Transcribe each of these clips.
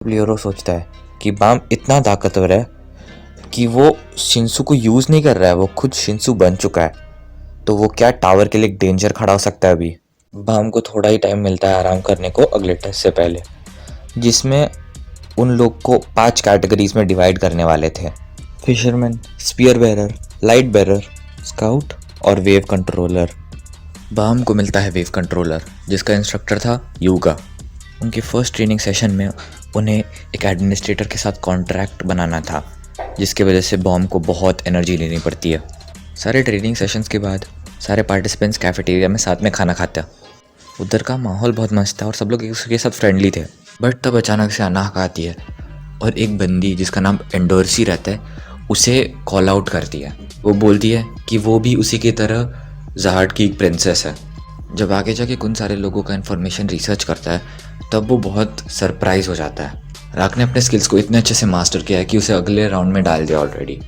लियोरो सोचता है कि बाम इतना ताकतवर है कि वो शिंसू को यूज़ नहीं कर रहा है, वो खुद शिंसू बन चुका है। तो वो क्या टावर के लिए एक डेंजर खड़ा हो सकता है अभी। बाम को थोड़ा ही टाइम मिलता है आराम करने को अगले टेस्ट से पहले, जिसमें उन लोग को 5 कैटेगरीज में डिवाइड करने वाले थे। Fisherman, spear bearer, light bearer, scout और वेव कंट्रोलर। बाम को मिलता है वेव कंट्रोलर, जिसका इंस्ट्रक्टर था यूगा। उनके फर्स्ट ट्रेनिंग सेशन में उन्हें एक एडमिनिस्ट्रेटर के साथ कॉन्ट्रैक्ट बनाना था, जिसकी वजह से बॉम को बहुत एनर्जी लेनी पड़ती है। सारे ट्रेनिंग सेशंस के बाद सारे पार्टिसिपेंट्स कैफेटेरिया में साथ में खाना खाते हैं। उधर का माहौल बहुत मस्त था और सब लोग एक दूसरे के साथ फ्रेंडली थे। बट तब अचानक से अनाहक आती है और एक बंदी जिसका नाम एंडोर्सी रहता है उसे कॉल आउट करती है। वो बोलती है कि वो भी उसी की तरह ज़हाट की एक प्रिंसेस है। जब आगे जाके उन सारे लोगों का इन्फॉर्मेशन रिसर्च करता है तब वो बहुत सरप्राइज हो जाता है। राक ने अपने स्किल्स को इतने अच्छे से मास्टर किया है कि उसे अगले राउंड में डाल दिया ऑलरेडी।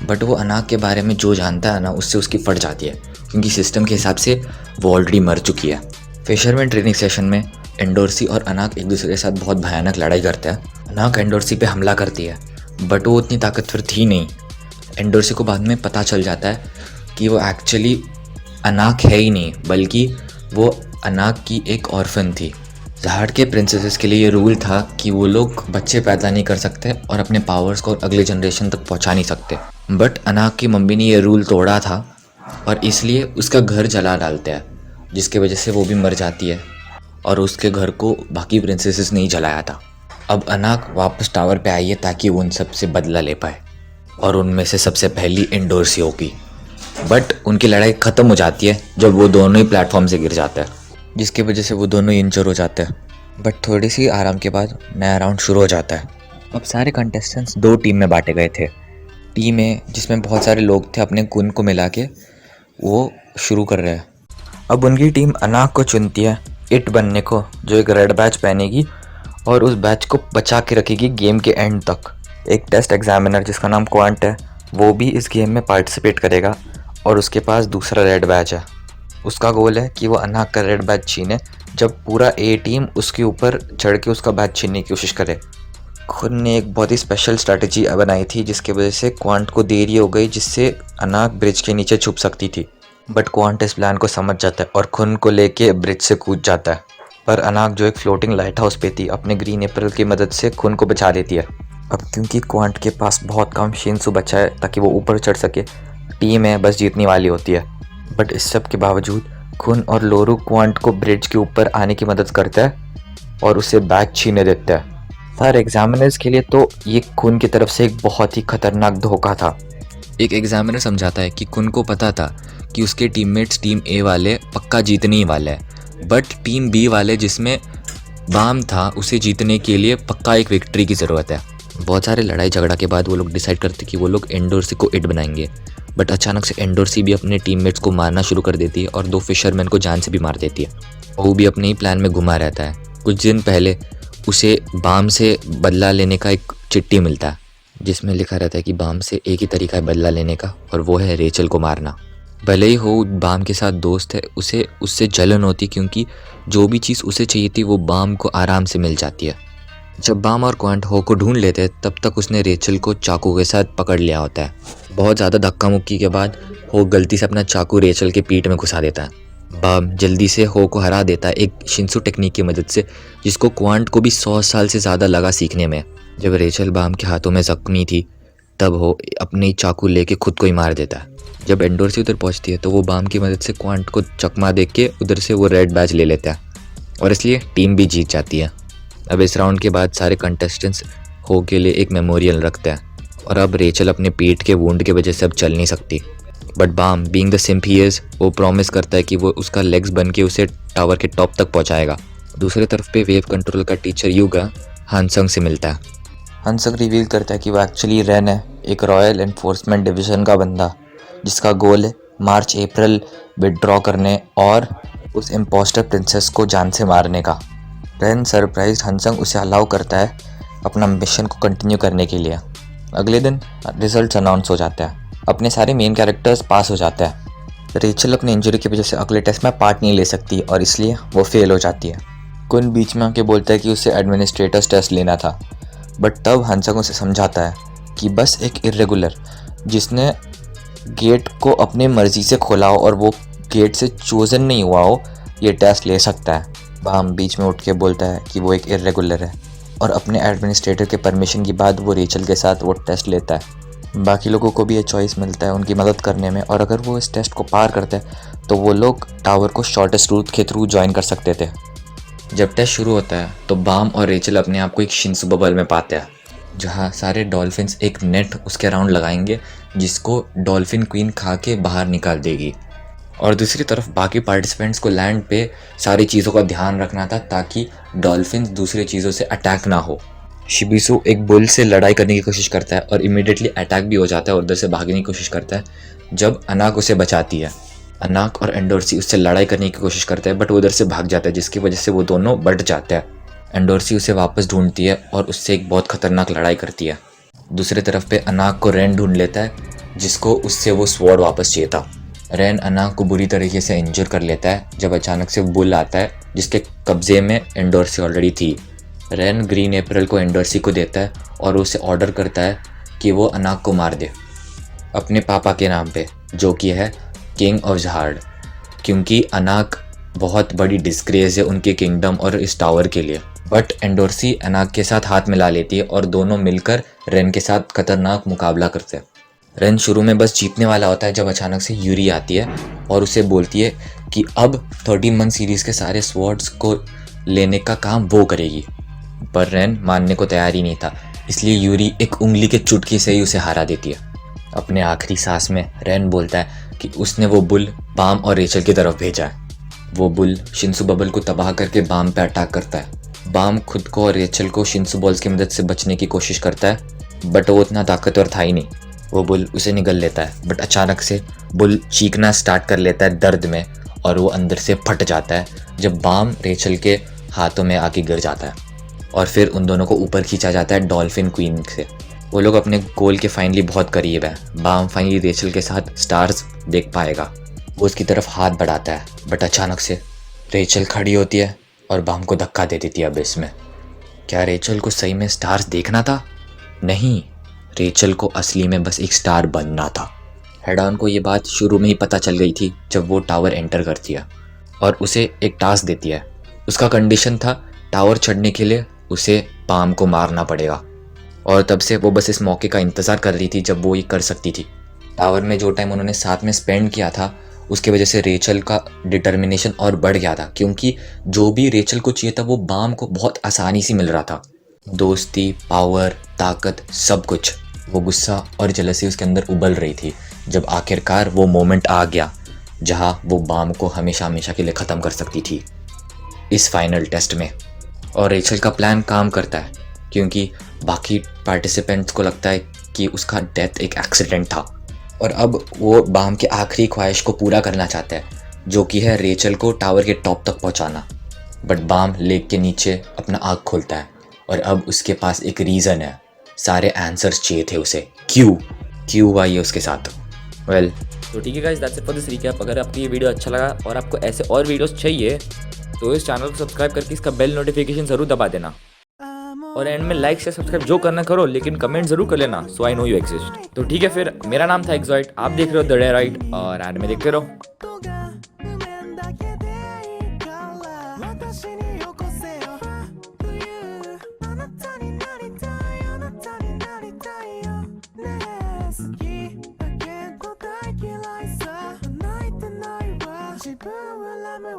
बट वो अनाक के बारे में जो जानता है ना, उससे उसकी फट जाती है, क्योंकि सिस्टम के हिसाब से वो ऑलरेडी मर चुकी है। फिशरमैन ट्रेनिंग सेशन में एंडोर्सी और अनाक एक दूसरे के साथ बहुत भयानक लड़ाई करते हैं। अनाक एंडोर्सी पे हमला करती है, बट वो उतनी ताकतवर थी नहीं। एंडोर्सी को बाद में पता चल जाता है कि वो एक्चुअली अनाक है ही नहीं, बल्कि वो अनाक की एक ऑर्फन थी। ज़हाट के प्रिंसेसेस के लिए ये रूल था कि वो लोग बच्चे पैदा नहीं कर सकते और अपने पावर्स को अगले जनरेशन तक पहुंचा नहीं सकते। बट अनाक की मम्मी ने ये रूल तोड़ा था और इसलिए उसका घर जला डालते हैं, जिसके वजह से वो भी मर जाती है और उसके घर को बाकी प्रिंसेसेस ने ही जलाया था। अब अनाक वापस टावर पे आई है ताकि वो उन सब से बदला ले पाए और उनमें से सबसे पहली एंडोर्सी होगी। बट उनकी लड़ाई ख़त्म हो जाती है जब वो दोनों ही प्लेटफॉर्म से गिर जाते हैं, जिसकी वजह से वो दोनों ही इंजर हो जाते हैं। बट थोड़ी सी आराम के बाद नया राउंड शुरू हो जाता है। अब सारे कंटेस्टेंट्स 2 टीम में बांटे गए थे। टीम में जिसमें बहुत सारे लोग थे, अपने गुण को मिला के वो शुरू कर रहे हैं। अब उनकी टीम अनाक को चुनती है इट बनने को, जो एक रेड बैच पहनेगी और उस बैच को बचा के रखेगी गेम के एंड तक। एक टेस्ट एग्जामिनर जिसका नाम क्वांट है, वो भी इस गेम में पार्टिसिपेट करेगा और उसके पास दूसरा रेड बैच है। उसका गोल है कि वो अनाक का रेड बैच छीने, जब पूरा ए टीम उसके ऊपर चढ़ के उसका बैच छीनने की कोशिश करे। खुद ने एक बहुत ही स्पेशल स्ट्रैटेजी बनाई थी, जिसकी वजह से क्वांट को देरी हो गई, जिससे अनाक ब्रिज के नीचे छुप सकती थी। बट क्वांट इस प्लान को समझ जाता है और खुन को लेके ब्रिज से कूद जाता है। पर अनाक जो एक फ्लोटिंग लाइट हाउस पे थी, अपने ग्रीन अप्रैल की मदद से खुन को बचा लेती है। अब क्योंकि क्वांट के पास बहुत कम शिंसू बचा है ताकि वो ऊपर चढ़ सके, टीम है बस जीतने वाली होती है। बट इस सब के बावजूद खुन और लोरू क्वांट को ब्रिज के ऊपर आने की मदद करता है और उसे बैच छीने देता है। सारे एग्जामिनर्स के लिए तो ये खुन की तरफ से एक बहुत ही खतरनाक धोखा था। एक एग्जामिनर समझाता है कि खुन को पता था कि उसके टीममेट्स टीम ए वाले पक्का जीतने ही वाले हैं, बट टीम बी वाले जिसमें बाम था, उसे जीतने के लिए पक्का एक विक्ट्री की ज़रूरत है। बहुत सारे लड़ाई झगड़ा के बाद वो लोग डिसाइड करते कि वो लोग एंडोर्सी को इट बनाएंगे। बट अचानक से एंडोर्सी भी अपने टीममेट्स को मारना शुरू कर देती है और 2 फिशरमैन को जान से भी मार देती है। वो भी अपने ही प्लान में घुमा रहता है। कुछ दिन पहले उसे बाम से बदला लेने का एक चिट्ठी मिलता है, जिसमें लिखा रहता है कि बाम से एक ही तरीका है बदला लेने का, और वो है रेचल को मारना। भले ही हो बाम के साथ दोस्त है, उसे उससे जलन होती, क्योंकि जो भी चीज़ उसे चाहिए थी वो बाम को आराम से मिल जाती है। जब बाम और क्वांट हो को ढूंढ लेते हैं, तब तक उसने रेचल को चाकू के साथ पकड़ लिया होता है। बहुत ज़्यादा धक्का मुक्की के बाद हो गलती से अपना चाकू रेचल के पीठ में घुसा देता है। बाम जल्दी से हो को हरा देता है एक शिंसू टेक्निक की मदद से, जिसको क्वांट को भी 100 साल से ज़्यादा लगा सीखने में। जब रेचल बाम के हाथों में जख्मी थी, तब हो अपने चाकू लेके खुद को ही मार देता है। जब एंडोर्सी उधर पहुँचती है तो वो बाम की मदद से क्वांट को चकमा दे के उधर से वो रेड बैच ले लेता है और इसलिए टीम भी जीत जाती है। अब इस राउंड के बाद सारे कंटेस्टेंट्स हो के लिए एक मेमोरियल रखते हैं और अब रेचल अपने पेट के वुंड की वजह से अब चल नहीं सकती। But Bam being the simp he is, वो प्रॉमिस करता है कि वो उसका लेग्स बन के उसे टावर के टॉप तक पहुंचाएगा। दूसरी तरफ पे वेव कंट्रोल का टीचर यूगा हानसंग से मिलता है। हानसंग रिवील करता है कि वो एक्चुअली रेन है, एक रॉयल एनफोर्समेंट डिवीज़न का बंदा, जिसका गोल है मार्च अप्रैल विदड्रॉ करने और उस इम्पोस्टर प्रिंसेस को जान से मारने का। रेन सरप्राइज हानसंग उसे अलाउ करता है अपना मिशन को कंटिन्यू करने के लिए। अगले दिन रिजल्ट्स अनाउंस हो जाता है। अपने सारे मेन कैरेक्टर्स पास हो जाते हैं। रेचल अपनी इंजरी की वजह से अगले टेस्ट में पार्ट नहीं ले सकती और इसलिए वो फेल हो जाती है। कुन बीच में आके बोलता है कि उसे एडमिनिस्ट्रेटर्स टेस्ट लेना था, बट तब हंसंग उसे समझाता है कि बस एक इर्रेगुलर जिसने गेट को अपनी मर्जी से खोला हो और वो गेट से चोजन नहीं हुआ हो ये टेस्ट ले सकता है। बाम बीच में उठ के बोलता है कि वो एक इर्रेगुलर है और अपने एडमिनिस्ट्रेटर के परमिशन के बाद वो रेचल के साथ वो टेस्ट लेता है। बाकी लोगों को भी ये चॉइस मिलता है उनकी मदद करने में, और अगर वो इस टेस्ट को पार करते हैं तो वो लोग टावर को शॉर्टेस्ट रूट के थ्रू ज्वाइन कर सकते थे। जब टेस्ट शुरू होता है तो बाम और रेचल अपने आप को एक शिंसु बबल में पाते हैं जहाँ सारे डॉल्फिन्स एक नेट उसके अराउंड लगाएंगे जिसको डॉल्फिन क्वीन खा के बाहर निकाल देगी। और दूसरी तरफ बाकी पार्टिसिपेंट्स को लैंड पे सारी चीज़ों का ध्यान रखना था ताकि डॉल्फिन्स दूसरी चीज़ों से अटैक ना हो। शिबिसु एक बुल से लड़ाई करने की कोशिश करता है और इमीडिएटली अटैक भी हो जाता है और उधर से भागने की कोशिश करता है जब अनाक उसे बचाती है। अनाक और एंडोर्सी उससे लड़ाई करने की कोशिश करते हैं बट वो उधर से भाग जाता है जिसकी वजह से वो दोनों बढ़ जाते हैं। एंडोर्सी उसे वापस ढूंढती है और उससे एक बहुत खतरनाक लड़ाई करती है। दूसरी तरफ पे अनाक को रेन ढूंढ लेता है जिसको उससे वो स्वॉर्ड वापस चाहिए था। रेन अनाक को बुरी तरीके से इंजर कर लेता है जब अचानक से बुल आता है जिसके कब्जे में एंडोर्सी ऑलरेडी थी। रेन ग्रीन अप्रैल को एंडोर्सी को देता है और उसे ऑर्डर करता है कि वो अनाक को मार दे अपने पापा के नाम पे जो कि है किंग ऑफ जहार्ड, क्योंकि अनाक बहुत बड़ी डिस्ग्रेस है उनके किंगडम और इस टावर के लिए। बट एंडोर्सी अनाक के साथ हाथ मिला लेती है और दोनों मिलकर रेन के साथ खतरनाक मुकाबला करते हैं। रेन शुरू में बस जीतने वाला होता है जब अचानक से यूरी आती है और उसे बोलती है कि अब 13 मंथ सीरीज़ के सारे स्वॉर्ड्स को लेने का काम वो करेगी, पर रेन मानने को तैयार ही नहीं था, इसलिए यूरी एक उंगली के चुटकी से ही उसे हरा देती है। अपने आखिरी सांस में रेन बोलता है कि उसने वो बुल बाम और रेचल की तरफ भेजा है। वो बुल शिंसु बबल को तबाह करके बाम पे अटैक करता है। बाम खुद को और रेचल को शिंसु बॉल्स की मदद से बचने की कोशिश करता है बट वो उतना ताकतवर था ही नहीं। वो बुल उसे निगल लेता है बट अचानक से बुल चीखना स्टार्ट कर लेता है दर्द में और वो अंदर से फट जाता है जब बाम रेचल के हाथों में आके गिर जाता है और फिर उन दोनों को ऊपर खींचा जाता है डॉल्फिन क्वीन से। वो लोग अपने गोल के फाइनली बहुत करीब है। बाम फाइनली रेचल के साथ स्टार्स देख पाएगा। वो उसकी तरफ हाथ बढ़ाता है बट अचानक से रेचल खड़ी होती है और बाम को धक्का दे देती है अबिस में। क्या रेचल को सही में स्टार्स देखना था? नहीं, रेचल को असली में बस एक स्टार बनना था। हेडॉन को ये बात शुरू में ही पता चल गई थी जब वो टावर एंटर करती है और उसे एक टास्क देती है। उसका कंडीशन था टावर चढ़ने के लिए उसे बाम को मारना पड़ेगा और तब से वो बस इस मौके का इंतज़ार कर रही थी जब वो ये कर सकती थी। टावर में जो टाइम उन्होंने साथ में स्पेंड किया था उसकी वजह से रेचल का डिटर्मिनेशन और बढ़ गया था, क्योंकि जो भी रेचल को चाहिए था वो बाम को बहुत आसानी से मिल रहा था। दोस्ती, पावर, ताकत, सब कुछ। वो गुस्सा और जलसी उसके अंदर उबल रही थी जब आखिरकार वो मोमेंट आ गया जहां वो बाम को हमेशा हमेशा के लिए ख़त्म कर सकती थी इस फाइनल टेस्ट में। और रेचल का प्लान काम करता है क्योंकि बाकी पार्टिसिपेंट्स को लगता है कि उसका डेथ एक एक्सीडेंट था और अब वो बाम के आखिरी ख्वाहिश को पूरा करना चाहता है जो कि है रेचल को टावर के टॉप तक पहुंचाना। बट बाम लेक के नीचे अपना आँख खोलता है और अब उसके पास एक रीज़न है। सारे आंसर्स चाहिए थे उसे, क्यों हुआ ये उसके साथ। वेल तो ठीक है guys, that's it for this recap. अगर आपको ये वीडियो अच्छा लगा और आपको ऐसे और वीडियोस चाहिए तो इस चैनल को सब्सक्राइब करके इसका बेल नोटिफिकेशन ज़रूर दबा देना और एंड में लाइक से सब्सक्राइब जो करना करो, लेकिन कमेंट जरूर कर लेना सो आई नो यू एग्जिस्ट। तो ठीक है फिर, मेरा नाम था एक्सॉइट, आप देख रहे हो द डे राइट और एंड में देखते रहो। She blew a lemon